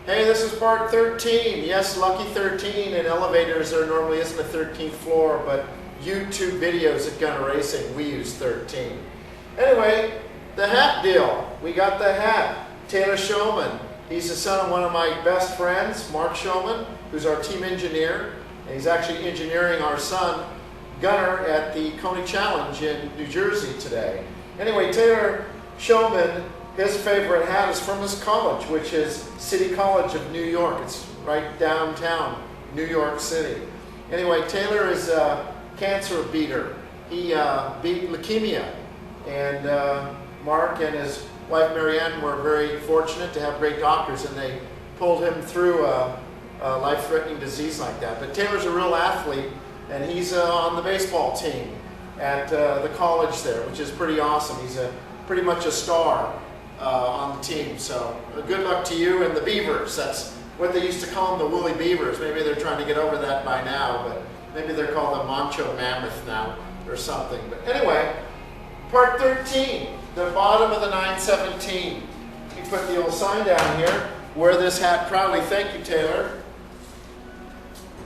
Hey, this is part 13. Yes, lucky 13. In elevators, there normally isn't a 13th floor, but YouTube videos at Gunner Racing, we use 13. Anyway, the hat deal. We got the hat. Taylor Schomann. He's the son of one of my best friends, Mark Schomann, who's our team engineer. And he's actually engineering our son, Gunner, at the Coney Challenge in New Jersey today. Anyway, Taylor Schomann, his favorite hat is from his college, which is City College of New York. It's right downtown New York City. Anyway, Taylor is a cancer beater. He beat leukemia. And Mark and his wife Marianne were very fortunate to have great doctors, and they pulled him through a life-threatening disease like that. But Taylor's a real athlete, and he's on the baseball team at the college there, which is pretty awesome. He's pretty much a star on the team. So good luck to you and the Beavers. That's what they used to call them, the Woolly Beavers. Maybe they're trying to get over that by now, but maybe they're called the Mancho Mammoth now or something. But anyway, part 13, the bottom of the 917. We put the old sign down here. Wear this hat proudly. Thank you, Taylor.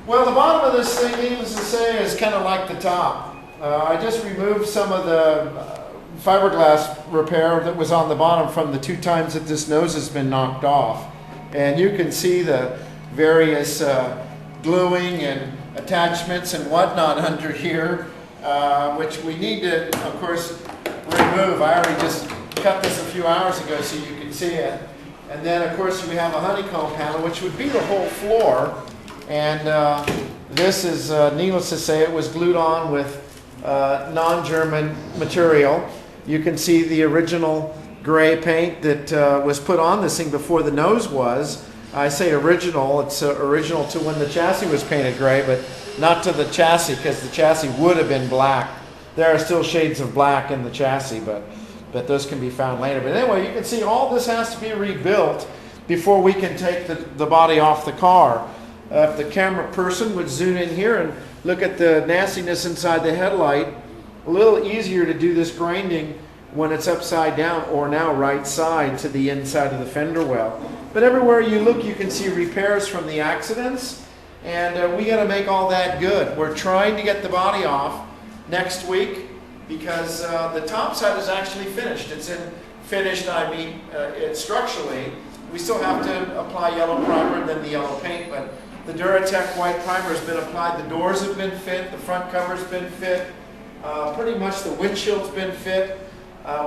Well, the bottom of this thing, needless to say, is kind of like the top. I just removed some of the fiberglass repair that was on the bottom from the 2 times that this nose has been knocked off. And you can see the various gluing and attachments and whatnot under here, which we need to, of course, remove. I already just cut this a few hours ago so you can see it. And then, of course, we have a honeycomb panel, which would be the whole floor. And this is, needless to say, it was glued on with non-German material. You can see the original gray paint that was put on this thing before the nose was. I say original, it's original to when the chassis was painted gray, but not to the chassis, because the chassis would have been black. There are still shades of black in the chassis, but those can be found later. But anyway, you can see all this has to be rebuilt before we can take the body off the car. If the camera person would zoom in here and look at the nastiness inside the headlight, a little easier to do this grinding when it's upside down, or now right side to the inside of the fender well. But everywhere you look, you can see repairs from the accidents, and we got to make all that good. We're trying to get the body off next week because the top side is actually finished. It's finished, I mean, structurally. We still have to apply yellow primer and then the yellow paint, but the Duratec white primer has been applied. The doors have been fit. The front cover's been fit. Pretty much the windshield's been fit.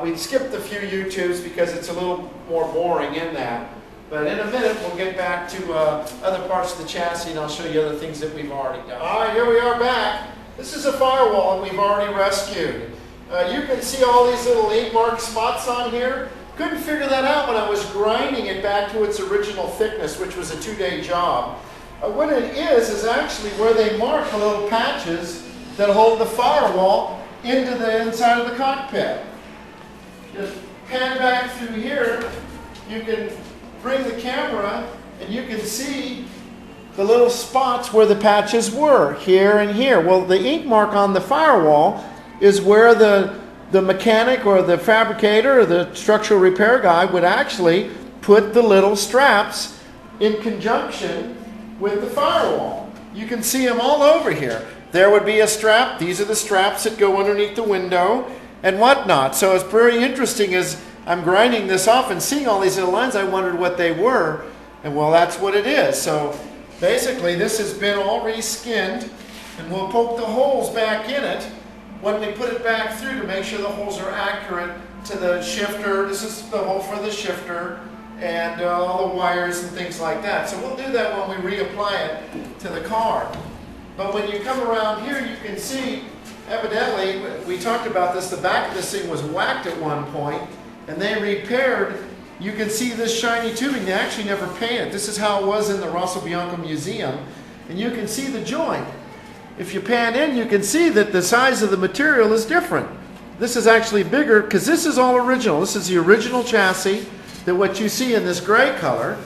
We skipped a few U-tubes because it's a little more boring in that. But in a minute, we'll get back to other parts of the chassis, and I'll show you other things that we've already done. All right, here we are back. This is a Firewall that we've already rescued. You can see all these little ink mark spots on here. Couldn't figure that out when I was grinding it back to its original thickness, which was a 2-day job. What it is actually where they mark the little patches that hold the Firewall into the inside of the cockpit. Just pan back through here, you can bring the camera and you can see the little spots where the patches were, here and here. Well, the ink mark on the Firewall is where the mechanic or the fabricator or the structural repair guy would actually put the little straps in conjunction with the Firewall. You can see them all over here. There would be a strap. These are the straps that go underneath the window and whatnot. So it's very interesting as I'm grinding this off and seeing all these little lines. I wondered what they were, and well, that's what it is. So basically this has been all reskinned, and we'll poke the holes back in it when we put it back through to make sure the holes are accurate to the shifter. This is the hole for the shifter, and all the wires and things like that. So we'll do that when we reapply it to the car. But when you come around here, you can see, evidently, we talked about this, the back of this thing was whacked at one point, and they repaired. You can see this shiny tubing. They actually never painted. This is how it was in the Rosso Bianco Museum, and you can see the joint. If you pan in, you can see that the size of the material is different. This is actually bigger because this is all original. This is the original chassis that what you see in this gray color.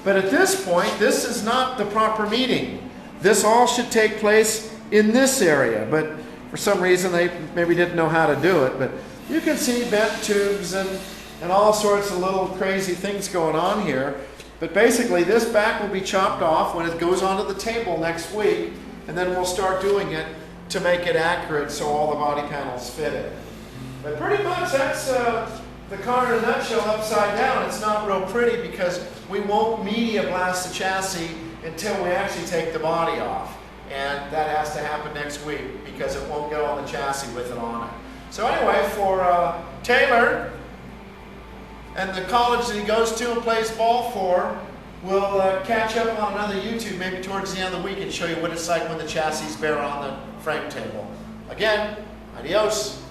But at this point, this is not the proper meeting. This all should take place in this area, but for some reason they maybe didn't know how to do it. But you can see bent tubes and all sorts of little crazy things going on here. But basically, this back will be chopped off when it goes onto the table next week, and then we'll start doing it to make it accurate so all the body panels fit it. But pretty much that's the car in a nutshell upside down. It's not real pretty because we won't media blast the chassis until we actually take the body off. And that has to happen next week because it won't go on the chassis with it on it. So anyway, for Taylor and the college that he goes to and plays ball for, we'll catch up on another YouTube maybe towards the end of the week and show you what it's like when the chassis is bare on the frame table. Again, adios.